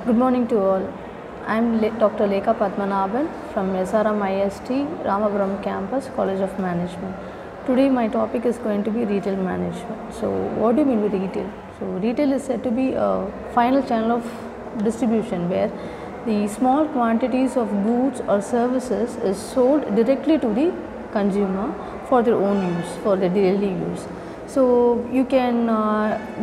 Good morning to all. I am Dr. Lekha Padmanabhan from SRM Ramapuram campus, College of Management. Today my topic is going to be retail management. So what do you mean with retail? So retail is said to be a final channel of distribution where the small quantities of goods or services is sold directly to the consumer for their own use, for their daily use. So you can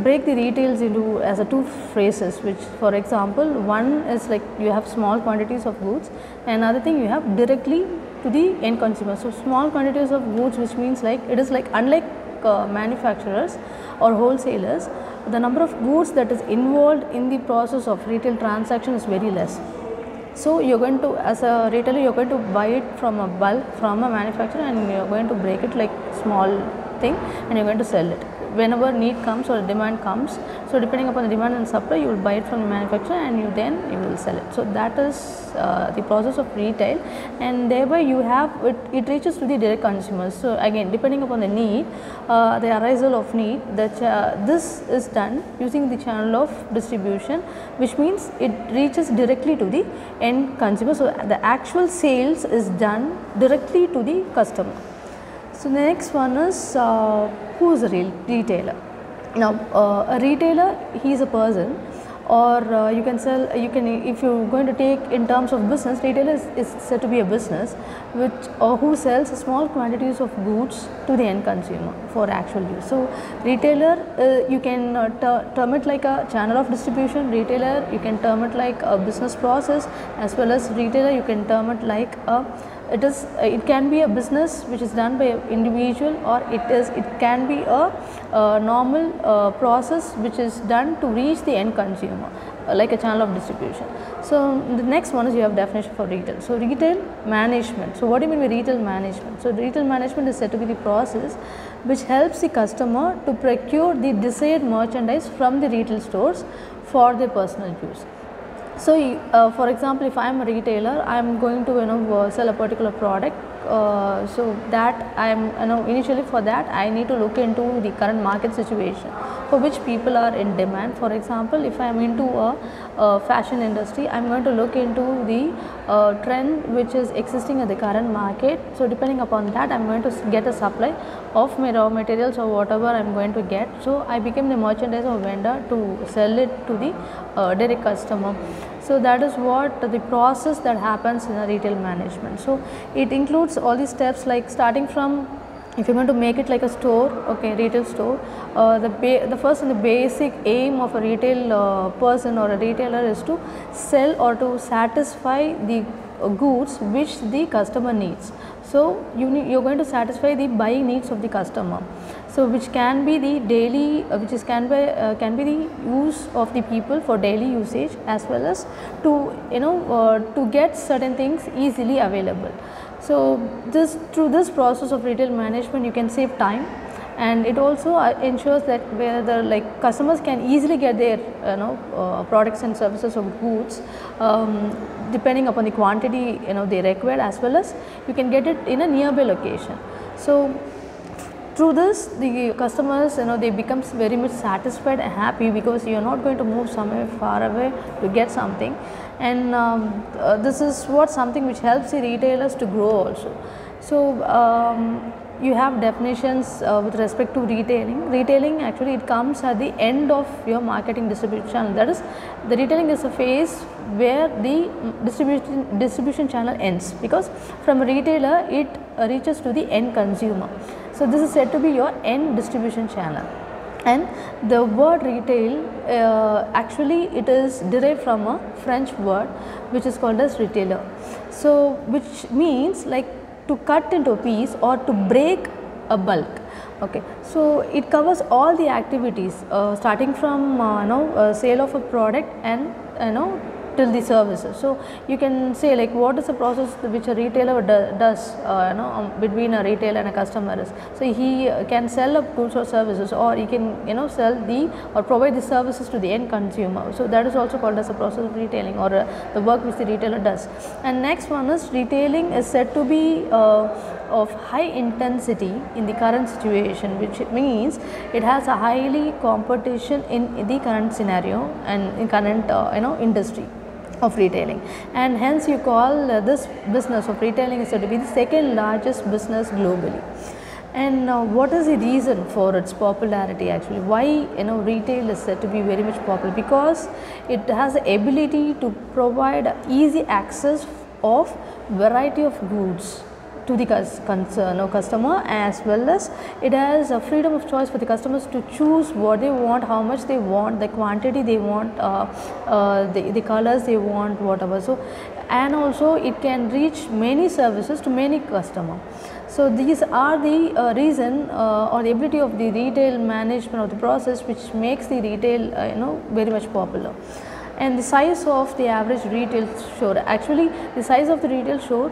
break the retails into as a two phrases, which for example one is like you have small quantities of goods, and another thing you have directly to the end consumer. So small quantities of goods, which means like it is like unlike manufacturers or wholesalers, the number of goods that is involved in the process of retail transaction is very less. So you're going to, as a retailer, you're going to buy it from a bulk from a manufacturer, and you're going to break it like small thing, and you're going to sell it whenever need comes or demand comes. So depending upon the demand and supply, you will buy it from the manufacturer and you will sell it. So that is the process of retail, and thereby you have it reaches to the direct consumers. So again, depending upon the need, the arisal of need, this is done using the channel of distribution, which means it reaches directly to the end consumer. So the actual sales is done directly to the customer. So the next one is who is a retailer. Now a retailer, he is a person, or you can if you're going to take in terms of business, retailer is said to be a business who sells small quantities of goods to the end consumer for actual use. So retailer, you can term it like a channel of distribution. Retailer, you can term it like a business process, as well as retailer you can term it like a it can be a business which is done by an individual, or it can be a normal process which is done to reach the end consumer, like a channel of distribution. So the next one is you have definition for retail. So retail management. So what do you mean by retail management? So retail management is said to be the process which helps the customer to procure the desired merchandise from the retail stores for their personal use. So for example, if I am a retailer, I am going to sell a particular product. So that I am initially, for that I need to look into the current market situation for which people are in demand. For example, if I am into a fashion industry, I am going to look into the trend which is existing at the current market. So depending upon that, I am going to get a supply of my raw materials or whatever I am going to get. So I became the merchandise or vendor to sell it to the direct customer. So that is what the process that happens in a retail management. So it includes all these steps, like starting from, if you're going to make it like a store, okay, retail store, the first and the basic aim of a retail person or a retailer is to sell or to satisfy the goods which the customer needs. So you're going to satisfy the buying needs of the customer. So which can be the daily, can be the use of the people for daily usage, as well as to to get certain things easily available. So through this process of retail management, you can save time, and it also ensures that where the customers can easily get their products and services or goods depending upon the quantity they require, as well as you can get it in a nearby location. So through this, the customers they become very much satisfied and happy, because you are not going to move somewhere far away to get something, and this is something which helps the retailers to grow also. So you have definitions with respect to retailing. Retailing, actually it comes at the end of your marketing distribution channel. That is, the retailing is a phase where the distribution channel ends, because from a retailer it reaches to the end consumer. So this is said to be your end distribution channel. And the word retail, actually it is derived from a French word which is called as retailer. So which means like to cut into a piece or to break a bulk. Okay, so it covers all the activities starting from sale of a product, and till the services. So you can say like what is the process which a retailer does between a retailer and a customer is. So he can sell up goods or services, or he can sell the or provide the services to the end consumer. So that is also called as a process of retailing, or the work which the retailer does. And next one is retailing is said to be of high intensity in the current situation, which means it has a highly competition in the current scenario and in current industry of retailing, and hence you call this business of retailing is said to be the second largest business globally. And what is the reason for its popularity actually? Why retail is said to be very much popular? Because it has the ability to provide easy access of variety of goods to the customer, as well as it has a freedom of choice for the customers to choose what they want, how much they want, the quantity they want, the colors they want, whatever. So, and also it can reach many services to many customers. So these are the reason or the ability of the retail management of the process which makes the retail very much popular. And the size of the average retail store, actually the size of the retail store,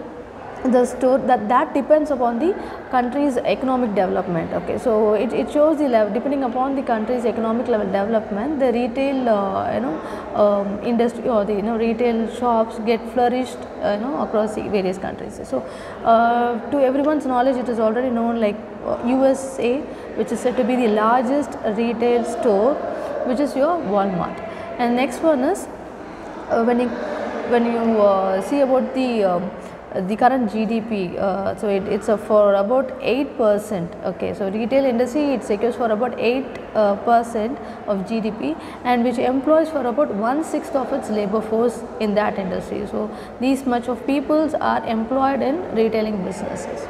the store that depends upon the country's economic development. Okay, so it shows the level depending upon the country's economic level development, the retail industry or the retail shops get flourished across the various countries. So to everyone's knowledge, it is already known like USA, which is said to be the largest retail store, which is your Walmart. And next one is when you see about the current GDP, so it's for about 8%. Okay, so retail industry, it secures for about 8% of GDP, and which employs for about 1/6 of its labor force in that industry. So these much of peoples are employed in retailing businesses.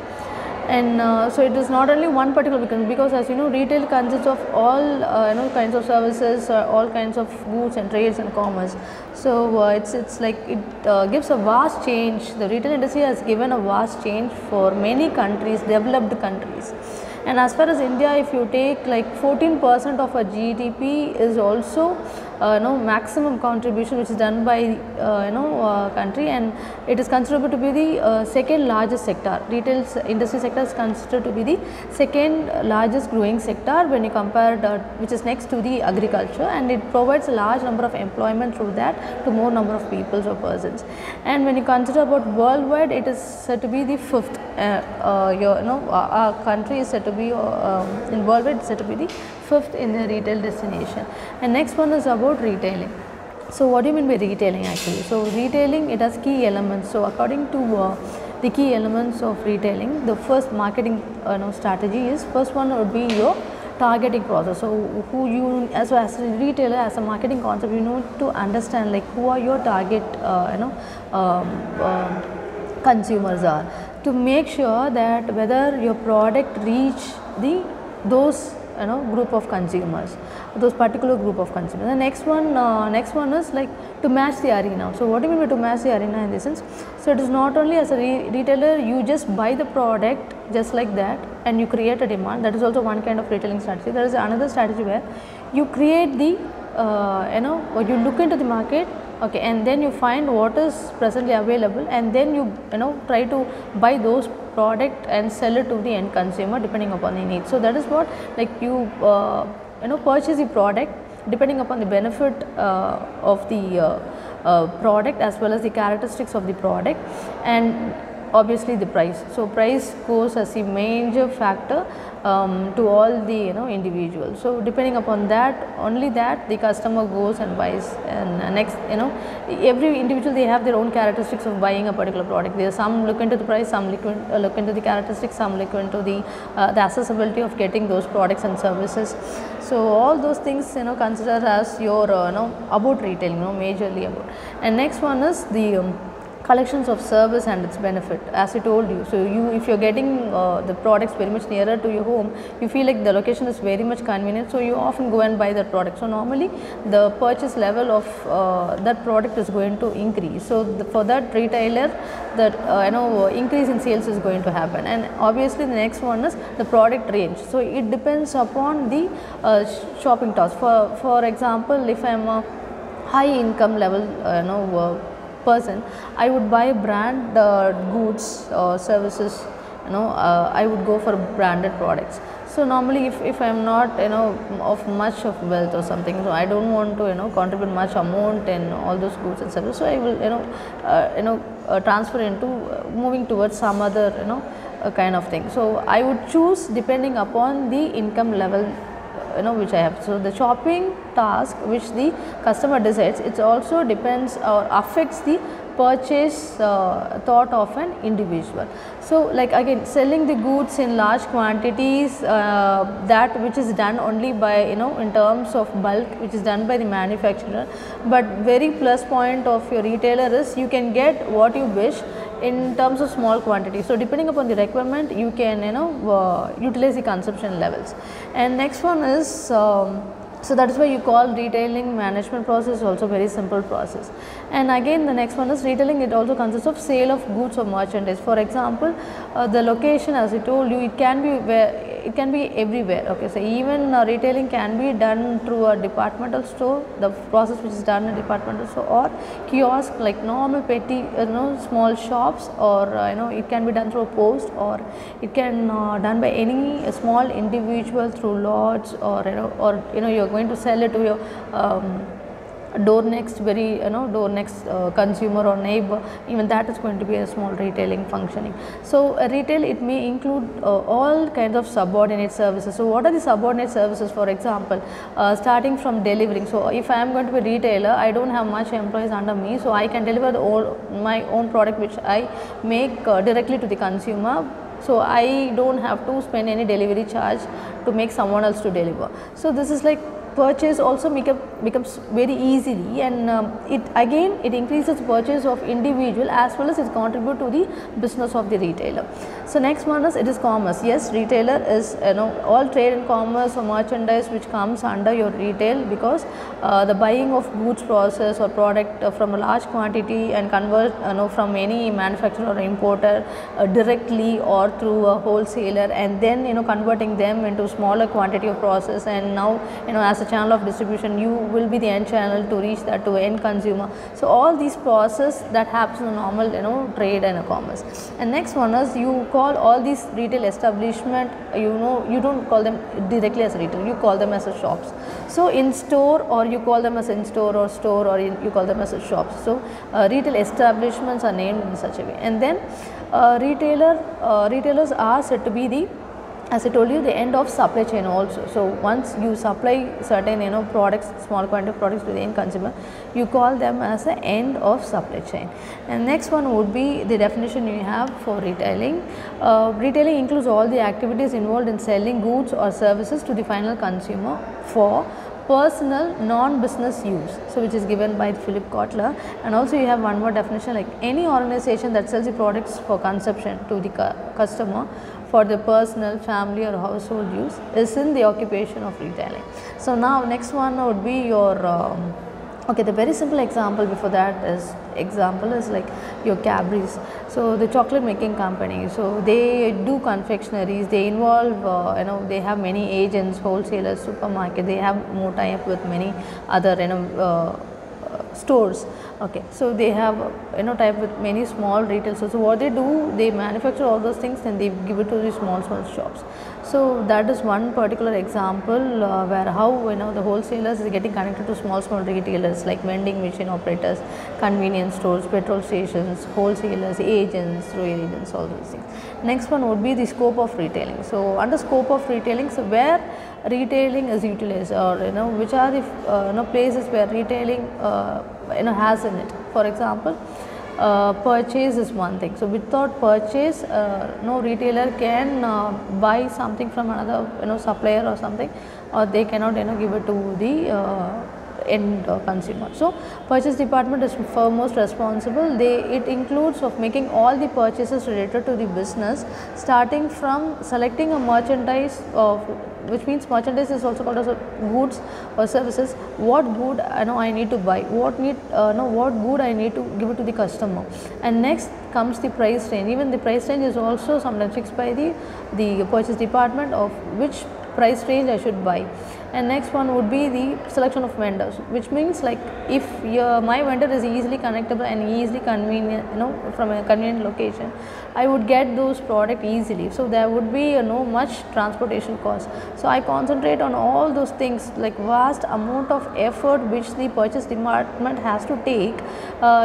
And so it is not only one particular, because as you know, retail consists of all kinds of services, all kinds of goods and trades and commerce. So it's like it gives a vast change. The retail industry has given a vast change for many countries, developed countries. And as far as India, if you take like 14% of our GDP is also maximum contribution which is done by country, and it is considered to be the second largest sector. Retail industry sector is considered to be the second largest growing sector when you compare which is next to the agriculture, and it provides a large number of employment through that to more number of people or persons. And when you consider about worldwide, it is said to be the fifth. Our country is said to be in worldwide, it's said to be the fifth in the retail destination. And next one is about retailing. So what do you mean by retailing actually? So retailing, it has key elements. So according to the key elements of retailing, the first marketing strategy is, first one would be your targeting process. So who you as a retailer, as a marketing concept, you need to understand like who are your target consumers are, to make sure that whether your product reach those group of consumers, those particular group of consumers. The next one is like to match the arena. So what do you mean by to match the arena in this sense? So it is not only as a retailer you just buy the product just like that and you create a demand. That is also one kind of retailing strategy. There is another strategy where you create the you look into the market, okay, and then you find what is presently available, and then you try to buy those product and sell it to the end consumer depending upon the need. So that is what, like you purchase the product depending upon the benefit of the product as well as the characteristics of the product, and obviously the price. So price goes as a major factor to all the individuals. So depending upon that, only that the customer goes and buys. And next, every individual, they have their own characteristics of buying a particular product. There are some look into the price, some look into the characteristics, some look into the accessibility of getting those products and services. So all those things consider as your about retailing, majorly about. And next one is the collections of service and its benefit, as I told you. So if you're getting the products very much nearer to your home, you feel like the location is very much convenient, so you often go and buy that product. So normally the purchase level of that product is going to increase. So for that retailer, that increase in sales is going to happen. And obviously the next one is the product range. So it depends upon the shopping task. For example, if I am high income level person, I would buy brand goods or services. I would go for branded products. So normally if I am not of much of wealth or something, so I don't want to contribute much amount in all those goods and services, so I will transfer into moving towards some other kind of thing. So I would choose depending upon the income level which I have. So the shopping task which the customer decides, it also depends or affects the purchase thought of an individual. So like again, selling the goods in large quantities, that which is done only by in terms of bulk, which is done by the manufacturer, but very plus point of your retailer is you can get what you wish in terms of small quantity. So depending upon the requirement, you can utilize the consumption levels. And next one is so that is why you call retailing management process also very simple process. And again the next one is retailing, it also consists of sale of goods or merchandise. For example, the location, as I told you, it can be where it can be everywhere. Okay, so even retailing can be done through a departmental store, the process which is done in a departmental store, or kiosk like normal petty small shops, or it can be done through a post, or it can done by any small individual through lots, or you're going to sell it to your door next consumer or neighbor, even that is going to be a small retailing functioning. So retail, it may include all kinds of subordinate services. So what are the subordinate services? For example, starting from delivering. So if I am going to be a retailer, I don't have much employees under me, so I can deliver my own product which I make directly to the consumer. So I don't have to spend any delivery charge to make someone else to deliver. So this is like purchase also becomes very easily, and it increases purchase of individual as well as it contribute to the business of the retailer. So next one is, it is commerce. Yes, retailer is all trade and commerce or merchandise which comes under your retail, because the buying of goods process or product from a large quantity and convert from any manufacturer or importer directly or through a wholesaler, and then converting them into smaller quantity of process, and now as a channel of distribution, you will be the end channel to reach that to end consumer. So all these process that happens in normal trade and commerce. And next one is, you call all these retail establishment, you don't call them directly as retail, you call them as a shops. So in store, or you call them as in store, or store, or you call them as a shops. So retail establishments are named in such a way. And then retailers are said to be the, as I told you, the end of supply chain also. So once you supply certain products, small quantity of products to the end consumer, you call them as the end of supply chain. And next one would be the definition you have for retailing. Retailing includes all the activities involved in selling goods or services to the final consumer for personal non-business use, so which is given by Philip Kotler. And also you have one more definition, like any organization that sells the products for consumption to the customer for the personal, family or household use is in the occupation of retailing. So now next one would be your okay, the very simple example before that is like your Cadbury's. So the chocolate making company, so they do confectionaries, they involve they have many agents, wholesalers, supermarket, they have more tie up with many other stores. Okay, so they have type with many small retail stores. So what they do, they manufacture all those things and they give it to the small shops. So that is one particular example where how the wholesalers is getting connected to small retailers like vending machine operators, convenience stores, petrol stations, wholesalers, agents, rural agents, all those things. Next one would be the scope of retailing. So under scope of retailing, so where retailing is utilized, or which are the places where retailing has in it. For example, purchase is one thing. So without purchase, no retailer can buy something from another supplier or something, or they cannot give it to the end consumer. So purchase department is foremost responsible. It includes of making all the purchases related to the business, starting from selecting a merchandise of, which means merchandise is also called as goods or services. What good I need to buy, what good I need to give it to the customer. And next comes the price range. Even the price range is also sometimes fixed by the purchase department, of which price range I should buy. And next one would be the selection of vendors, which means like if my vendor is easily connectable and easily convenient, from a convenient location, I would get those product easily. So there would be no much transportation cost. So I concentrate on all those things, like vast amount of effort which the purchase department has to take,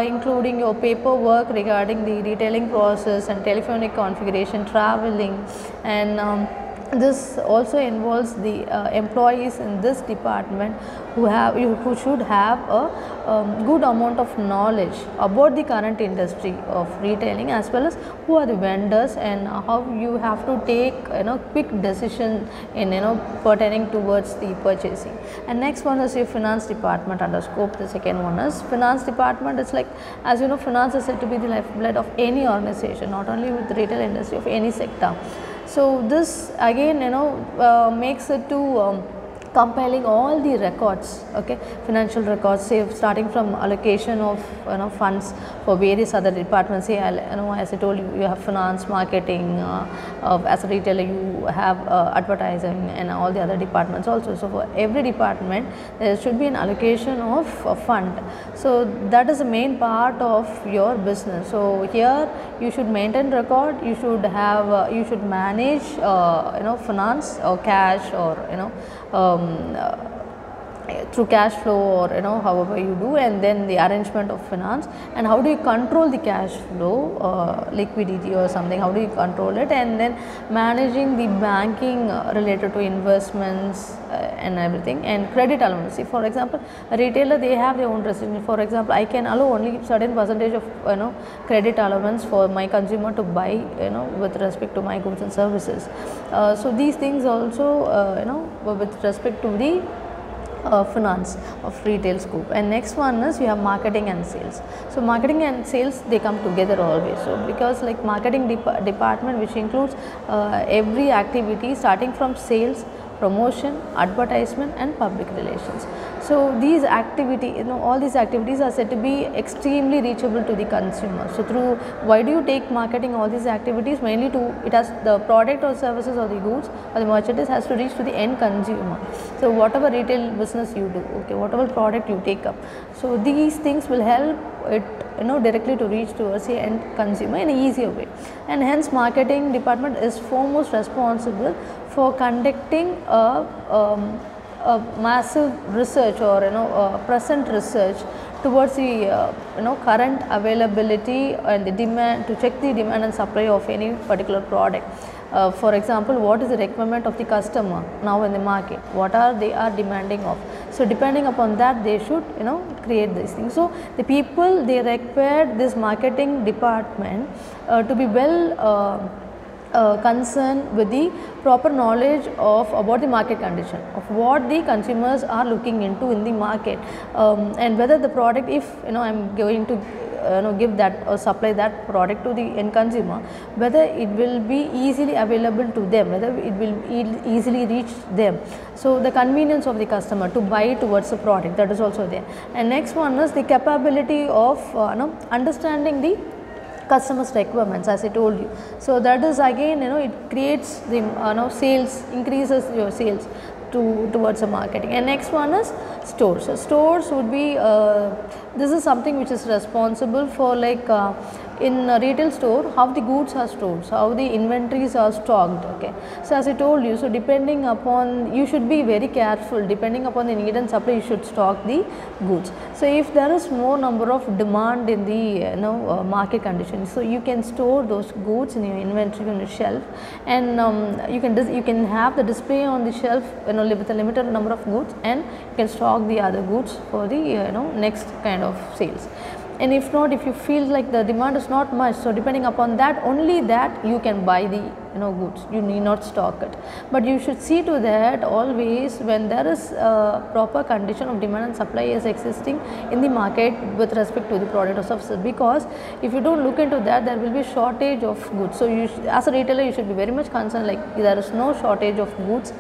including your paperwork regarding the retailing process and telephonic configuration, traveling, and this also involves the employees in this department who should have a good amount of knowledge about the current industry of retailing, as well as who are the vendors and how you have to take quick decision in pertaining towards the purchasing. And next one is your finance department under scope. The second one is finance department. It's like, as you know, finance is said to be the lifeblood of any organization, not only with the retail industry, of any sector. So this again makes it to compiling all the records, okay, financial records, say starting from allocation of funds for various other departments. Say as I told you, you have finance, marketing, as a retailer you have advertising and all the other departments also. So for every department there should be an allocation of fund. So that is the main part of your business. So here you should maintain record, you should have you should manage finance or cash, or through cash flow, or however you do, and then the arrangement of finance, and how do you control the cash flow, liquidity or something, how do you control it, and then managing the banking related to investments and everything, and credit allowance. See, for example, a retailer, they have their own restriction. For example, I can allow only certain percentage of credit allowance for my consumer to buy with respect to my goods and services. So these things also with respect to the finance of retail scope. And next one is you have marketing and sales. So marketing and sales, they come together always. So because like marketing department, which includes every activity starting from sales, promotion, advertisement and public relations. So these activities, all these activities are said to be extremely reachable to the consumer. So through, why do you take marketing, all these activities? Mainly it has the product or services or the goods or the merchandise has to reach to the end consumer. So whatever retail business you do, okay, whatever product you take up, so these things will help it directly to reach towards the end consumer in an easier way. And hence marketing department is foremost responsible for conducting a massive research, or present research towards the current availability and the demand, to check the demand and supply of any particular product. For example, what is the requirement of the customer now in the market, what they are demanding of. So depending upon that, they should create these things. So the people, they require this marketing department to be well concerned with the proper knowledge of about the market condition, of what the consumers are looking into in the market, and whether the product, if I am going to give that or supply that product to the end consumer, whether it will be easily available to them, whether it will easily reach them. So the convenience of the customer to buy towards the product, that is also there. And next one is the capability of understanding the customers' requirements, as I told you. So that is again it creates the sales, increases your sales towards the marketing. And next one is stores. So stores would be this is something which is responsible for, like in a retail store, how the goods are stored, how the inventories are stocked. Okay, so as I told you, so depending upon, you should be very careful, depending upon the need and supply, you should stock the goods. So if there is more number of demand in the market conditions, so you can store those goods in your inventory on the shelf, and you can have the display on the shelf with a limited number of goods, and you can stock the other goods for the next kind of sales. And if not, if you feel like the demand is not much, so depending upon that, only that you can buy the goods, you need not stock it. But you should see to that always when there is a proper condition of demand and supply is existing in the market with respect to the product or services, because if you don't look into that, there will be shortage of goods. So you as a retailer, you should be very much concerned, like there is no shortage of goods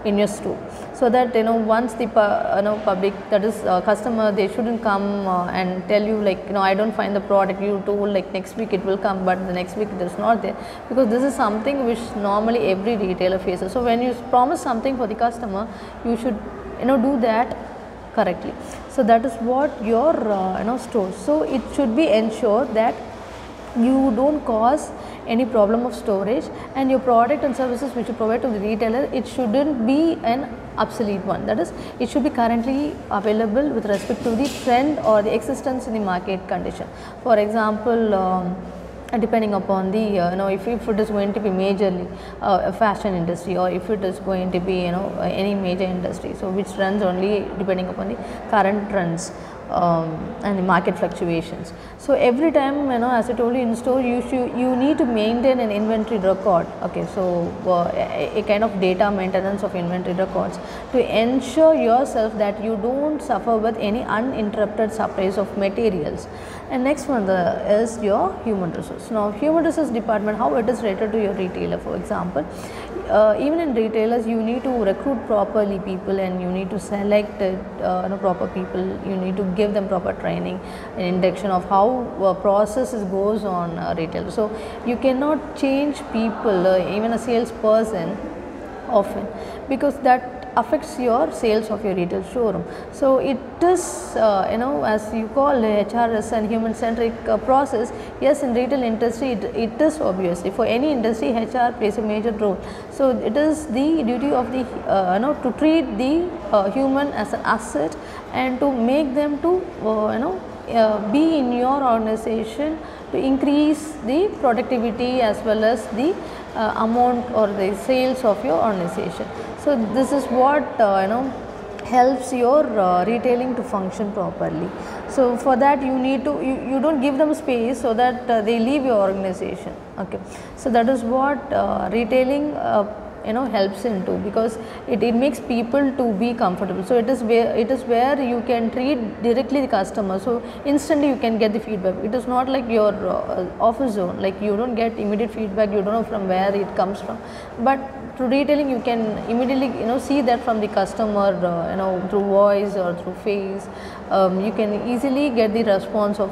in your store, so that once the public, that is customer, they shouldn't come and tell you like I don't find the product, you told like next week it will come, but the next week it is not there, because this is something which normally every retailer faces. So when you promise something for the customer, you should do that correctly. So that is what your store. So it should be ensured that you don't cause any problem of storage, and your product and services which you provide to the retailer, it shouldn't be an obsolete one. That is, it should be currently available with respect to the trend or the existence in the market condition. For example, depending upon the if it is going to be majorly a fashion industry, or if it is going to be any major industry, so which runs only depending upon the current trends and the market fluctuations. So every time, as I told you, in store you need to maintain an inventory record. Okay, so a kind of data maintenance of inventory records to ensure yourself that you don't suffer with any uninterrupted supplies of materials. And next one is your human resource. Now, human resource department, how it is related to your retailer. For example, even in retailers, you need to recruit properly people, and you need to select proper people. You need to give them proper training and induction of how processes goes on retail. So you cannot change people, even a salesperson often, because that affects your sales of your retail showroom. So it is as you call HRS and human centric process. Yes, in retail industry it is obviously, for any industry HR plays a major role. So it is the duty of the to treat the human as an asset, and to make them to be in your organization to increase the productivity as well as the amount or the sales of your organization. So this is what helps your retailing to function properly. So for that you need to, you don't give them space so that they leave your organization. Okay, so that is what retailing helps into, because it makes people to be comfortable. So it is where you can treat directly the customer, so instantly you can get the feedback. It is not like your office zone, like you don't get immediate feedback, you don't know from where it comes from. But through retailing you can immediately see that from the customer, through voice or through face. You can easily get the response of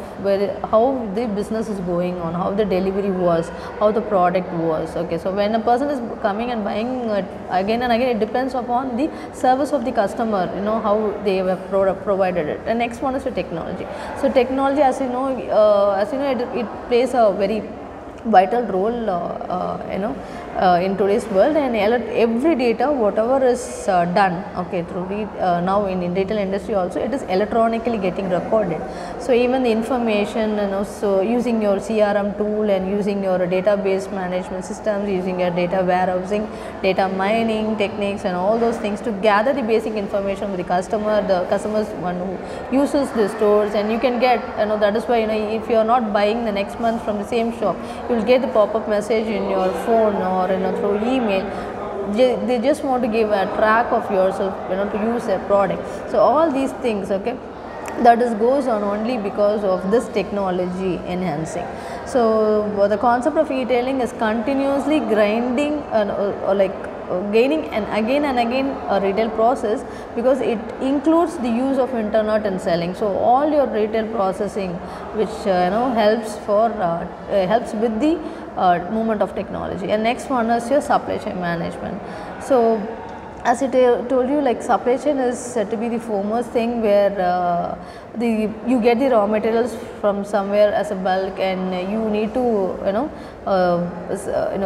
how the business is going on, how the delivery was, how the product was. Okay, so when a person is coming and buying again and again, it depends upon the service of the customer, how they have provided it. And next one is the technology. So technology, as you know, it plays a very vital role in today's world, and every data whatever is done, okay, through now in retail industry also, it is electronically getting recorded. So even the information, so using your CRM tool and using your database management systems, using your data warehousing, data mining techniques and all those things to gather the basic information with the customer's one who uses the stores. And you can get, that is why, if you are not buying the next month from the same shop, you will get the pop-up message in your phone or through email. They just want to give a track of yourself, to use their product. So all these things, okay, that goes on only because of this technology enhancing. So the concept of retailing is continuously grinding gaining and again a retail process, because it includes the use of internet and selling. So all your retail processing, which helps with the movement of technology. And next one is your supply chain management. So as I told you, like, supply chain is said to be the foremost thing, where you get the raw materials from somewhere as a bulk, and you need to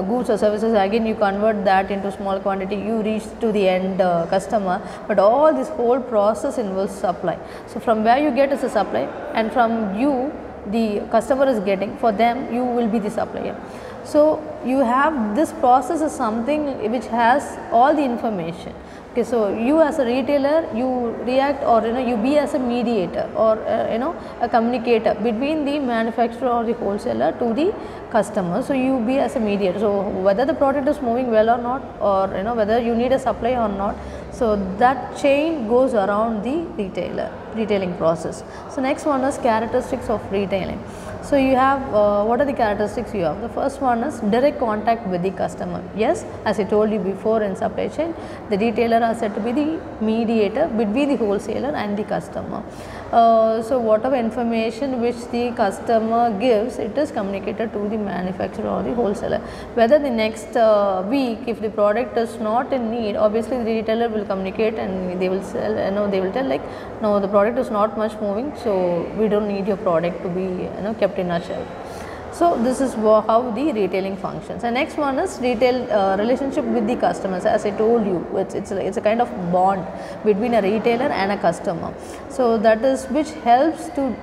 goods or services, again you convert that into small quantity, you reach to the end customer. But all this whole process involves supply. So from where you get is a supply, and from you the customer is getting, for them you will be the supplier. So you have this process is something which has all the information. Okay, so you as a retailer, you react, or you be as a mediator, or a communicator between the manufacturer or the wholesaler to the customer. So you be as a mediator. So whether the product is moving well or not, or whether you need a supply or not, so that chain goes around the retailing process. So next one is characteristics of retailing. So you have what are the characteristics you have? The first one is direct contact with the customer. Yes, as I told you before, in supply chain, the retailer are said to be the mediator between the wholesaler and the customer. So whatever information which the customer gives, it is communicated to the manufacturer or the wholesaler. Whether the next week, if the product is not in need, obviously the retailer will communicate and they will sell, they will tell like, no, the product is not much moving, so we don't need your product to be kept in our shelf. So this is how the retailing functions. And next one is retail relationship with the customers. As I told you, it's a kind of bond between a retailer and a customer. So that is which helps to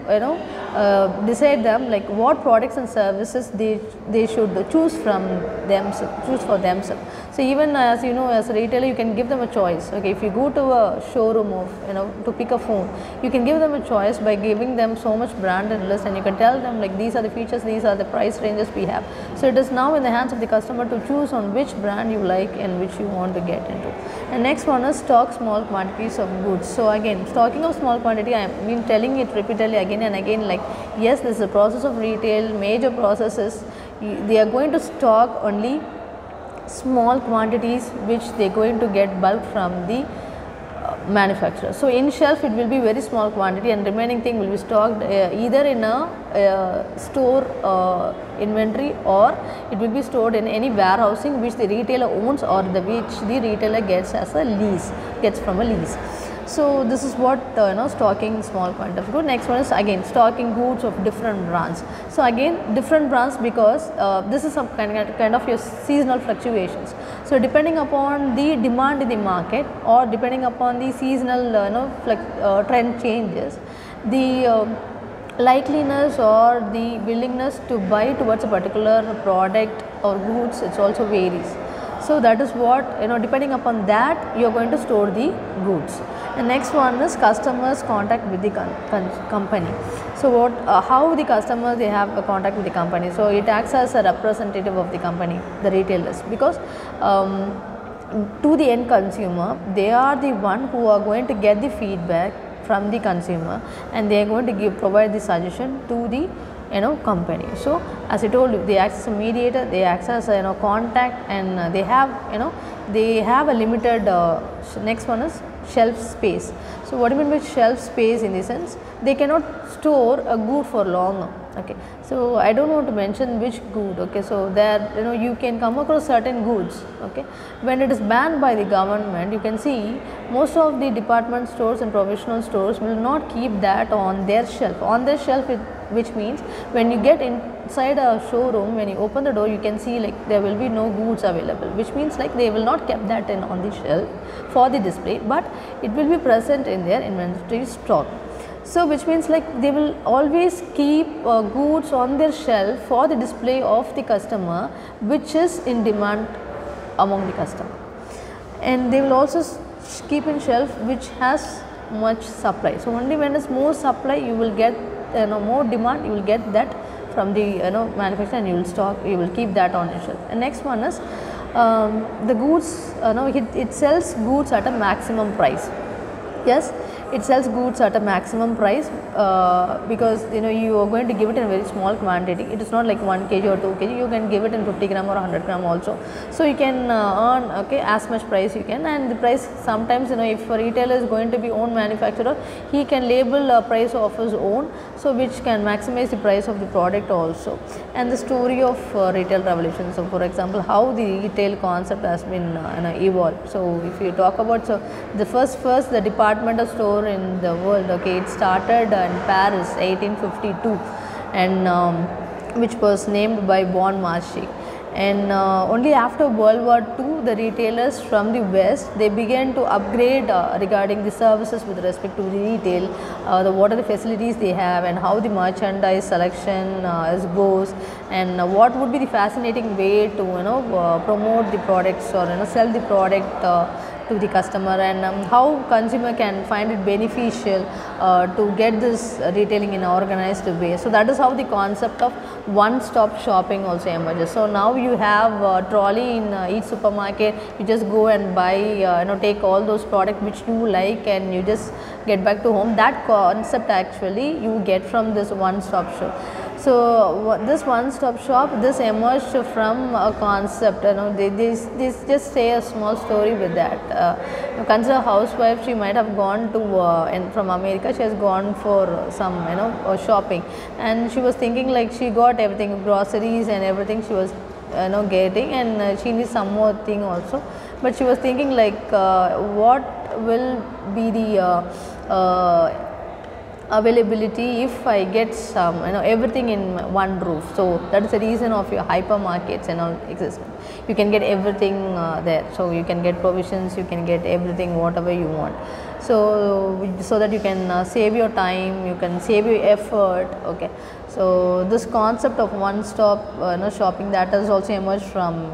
decide them like what products and services they should choose from themselves, choose for themselves. So even as as a retailer, you can give them a choice. Okay, if you go to a showroom of to pick a phone, you can give them a choice by giving them so much branded list, and you can tell them like these are the features, these are the price ranges we have. So it is now in the hands of the customer to choose on which brand you like and which you want to get into. And next one is stock small quantities of goods. So again, stocking of small quantity, I mean telling it repeatedly again and again, like yes, this is a process of retail. Major processes, they are going to stock only small quantities which they are going to get bulk from the manufacturer. So in shelf it will be very small quantity, and remaining thing will be stocked either in a store inventory, or it will be stored in any warehousing which the retailer owns or which the retailer gets as a lease, gets from a lease. So this is what stocking small quantity of goods. Next one is again stocking goods of different brands. So again different brands, because this is some kind of your seasonal fluctuations. So depending upon the demand in the market, or depending upon the seasonal trend changes, the likeliness or the willingness to buy towards a particular product or goods, it also varies. So that is what depending upon that you are going to store the goods. The next one is customers contact with the company. So what how the customers they have a contact with the company. So it acts as a representative of the company, the retailers, because to the end consumer, they are the one who are going to get the feedback from the consumer, and they are going to provide the suggestion to the company. So as I told you, they act as a mediator, they act as a contact, and they have a limited next one is shelf space. So what do you mean by shelf space? In the sense, they cannot store a good for long. Okay, so I don't want to mention which good. Okay, so there you can come across certain goods. Okay, when it is banned by the government, you can see most of the department stores and professional stores will not keep that on their shelf. On their shelf, which means when you get inside a showroom, when you open the door, you can see like there will be no goods available, which means like they will not keep that on the shelf for the display, but it will be present in their inventory stock. So which means like they will always keep goods on their shelf for the display of the customer, which is in demand among the customer, and they will also keep in shelf which has much supply. So only when there is more supply, you will get more demand, you will get that from the manufacturer, and you will stock, you will keep that on your shelf. And next one is the goods, it sells goods at a maximum price. Yes, it sells goods at a maximum price because you are going to give it in a very small quantity. It is not like 1 kg or 2 kg. You can give it in 50 gram or 100 gram also. So you can earn as much price you can, and the price sometimes if a retailer is going to be own manufacturer, he can label a price of his own, so which can maximize the price of the product also. And the story of retail revolution. So for example, how the retail concept has been evolved. So if you talk about the first the departmental store in the world, it started in Paris 1852, and which was named by Bon Marché. And only after World War II, the retailers from the West, they began to upgrade regarding the services with respect to the retail, what are the facilities they have, and how the merchandise selection goes, and what would be the fascinating way to promote the products or sell the product to the customer, and how consumer can find it beneficial to get this retailing in an organized way. So that is how the concept of one-stop shopping also emerges. So now you have a trolley in each supermarket. You just go and buy, take all those products which you like, and you just get back to home. That concept actually you get from this one-stop shop. So this one-stop shop, this emerged from a concept. They just say a small story with that. Consider a housewife. She might have gone to from America. She has gone for some shopping, and she was thinking like she got everything, groceries and everything. She was getting, and she needs some more thing also. But she was thinking like what will be the availability if I get some everything in one roof. So that is the reason of your hypermarkets and all exist. You can get everything there. So you can get provisions, you can get everything whatever you want. So that you can save your time, you can save your effort. Okay. So this concept of one-stop shopping, that has also emerged from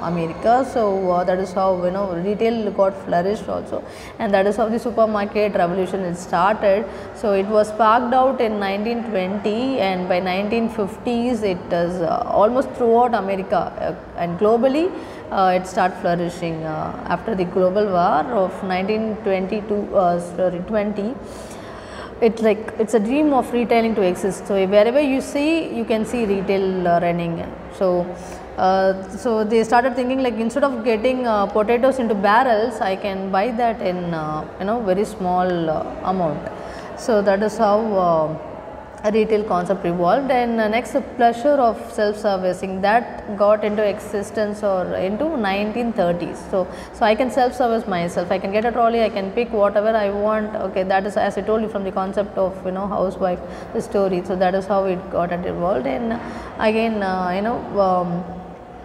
America. So that is how retail got flourished also, and that is how the supermarket revolution is started. So it was sparked out in 1920, and by 1950s it is almost throughout America and globally. It started flourishing after the global war of 20. It's a dream of retailing to exist. So wherever you see, you can see retail running. So they started thinking like, instead of getting potatoes into barrels, I can buy that in very small amount. So that is how a retail concept evolved. And next, the pleasure of self-servicing, that got into existence or into 1930s. So I can self-service myself. I can get a trolley, I can pick whatever I want. Okay, that is, as I told you, from the concept of housewife, the story. So that is how it got evolved. And again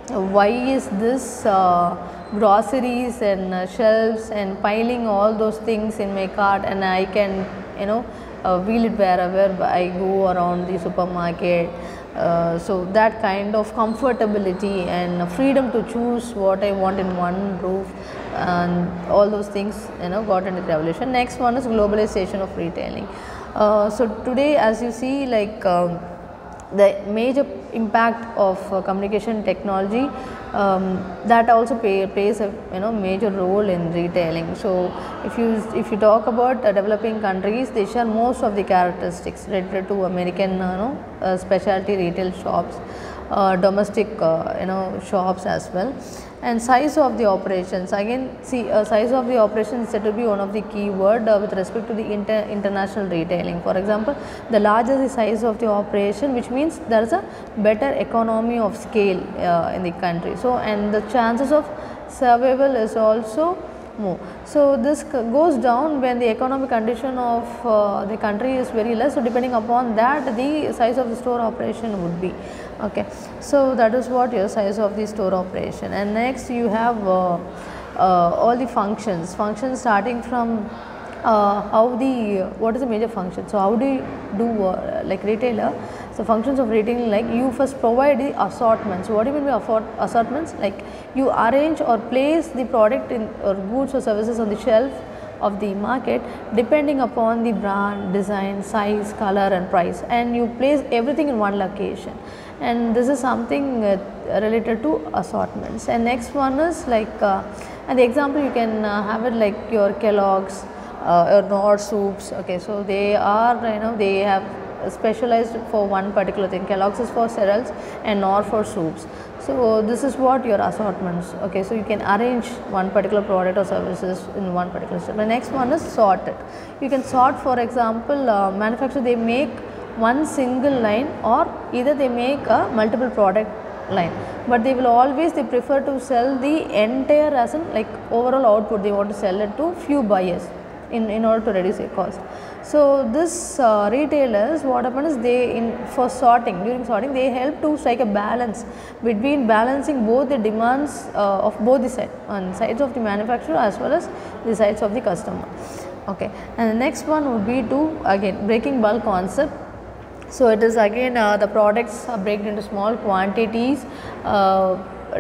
why is this groceries and shelves and piling all those things in my cart, and I can wheel it wherever I go around the supermarket. So that kind of comfortability and freedom to choose what I want in one roof, and all those things got into revolution. Next one is globalization of retailing. So today, as you see, like the major impact of communication technology, that also plays a major role in retailing. So if you talk about developing countries, they share most of the characteristics related to American specialty retail shops, domestic shops as well. And size of the operations, again see, size of the operations is said to be one of the key word with respect to the international retailing. For example, the larger the size of the operation, which means there is a better economy of scale in the country. So and the chances of survival is also more. So this goes down when the economic condition of the country is very less. So depending upon that, the size of the store operation would be. Okay, so that is what your size of the store operation. And next you have all the functions starting from what is the major function. So how do you do like retailer? So functions of retailing, like you first provide the assortments. So what do you mean by assortments? Like you arrange or place the product in or goods or services on the shelf of the market depending upon the brand, design, size, color and price, and you place everything in one location. And this is something related to assortments. And next one is like and the example you can have it like your Kellogg's or Nor soups. Okay, so they are they have specialized for one particular thing. Kellogg's is for cereals and Nor for soups. So this is what your assortments. Okay, so you can arrange one particular product or services in one particular step. The next one is sorted. You can sort, for example, manufacturer, they make one single line, or either they make a multiple product line, but they will always they prefer to sell the entire as in like overall output. They want to sell it to few buyers in order to reduce their cost. So this retailers, what happens is during sorting they help to strike a balance between balancing both the demands of both the sides of the manufacturer as well as the sides of the customer. Okay, and the next one would be to again breaking bulk concept. So it is again the products are break into small quantities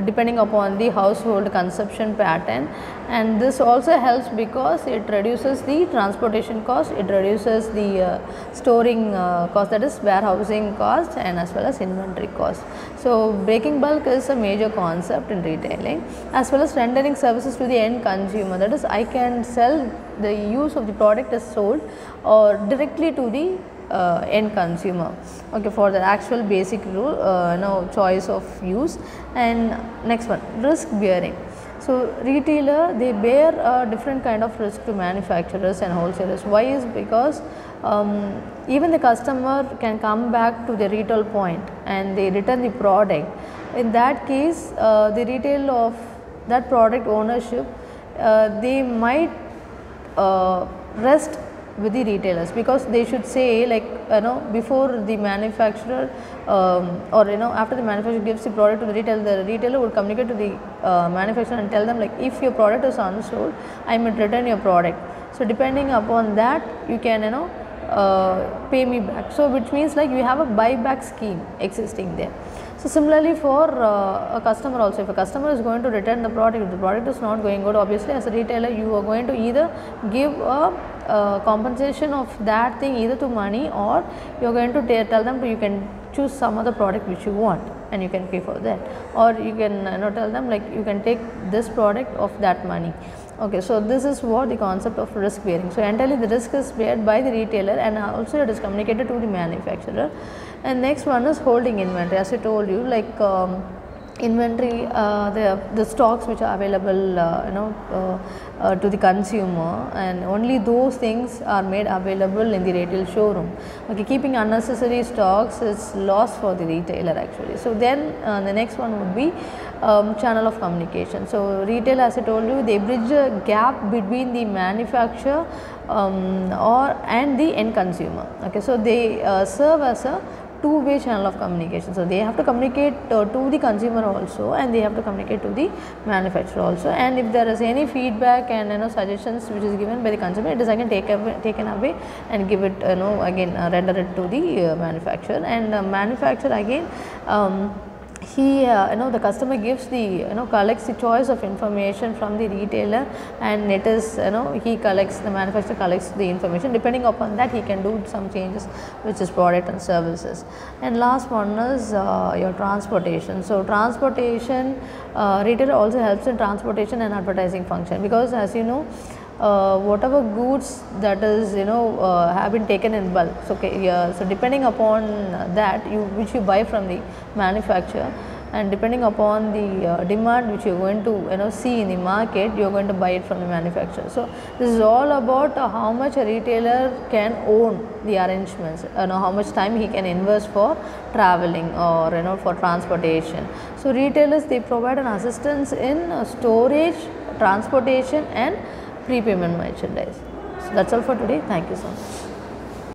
depending upon the household consumption pattern, and this also helps because it reduces the transportation cost, it reduces the storing cost, that is warehousing cost, and as well as inventory cost. So breaking bulk is a major concept in retailing, as well as rendering services to the end consumer, that is I can sell the use of the product is sold or directly to the end consumer, okay, for the actual basic rule, choice of use. And next one, risk bearing. So retailer, they bear a different kind of risk to manufacturers and wholesalers. Why is because even the customer can come back to the retail point and they return the product. In that case, the retail of that product ownership, they might rest with the retailers, because they should say, like, before the manufacturer or after the manufacturer gives the product to the retailer would communicate to the manufacturer and tell them, like, if your product is unsold, I might return your product. So depending upon that, you can pay me back. So which means, like, you have a buyback scheme existing there. So similarly for a customer also, if a customer is going to return the product, if the product is not going good, obviously as a retailer you are going to either give a compensation of that thing either to money, or you are going to tell them you can choose some other product which you want and you can pay for that, or you can tell them, like, you can take this product of that money. Okay, so this is what the concept of risk bearing. So entirely the risk is beared by the retailer, and also it is communicated to the manufacturer. And next one is holding inventory. As I told you, like, inventory, the stocks which are available to the consumer, and only those things are made available in the retail showroom. Okay, keeping unnecessary stocks is loss for the retailer actually. So then the next one would be channel of communication. So retail, as I told you, they bridge a gap between the manufacturer and the end consumer. Okay, so they serve as a two-way channel of communication. So they have to communicate to the consumer also, and they have to communicate to the manufacturer also. And if there is any feedback and suggestions which is given by the consumer, it is again taken away and give it again render it to the manufacturer. And manufacturer again, he the customer gives the collects the choice of information from the retailer, and it is he collects, the manufacturer collects the information. Depending upon that, he can do some changes, which is product and services. And last one is your transportation. So transportation, retailer also helps in transportation and advertising function, because as you know, whatever goods that is have been taken in bulk. So, okay, so depending upon that, which you buy from the manufacturer, and depending upon the demand which you are going to see in the market, you are going to buy it from the manufacturer. So this is all about how much a retailer can own the arrangements, how much time he can invest for traveling or for transportation. So retailers, they provide an assistance in storage, transportation and prepayment merchandise. So that's all for today. Thank you so much.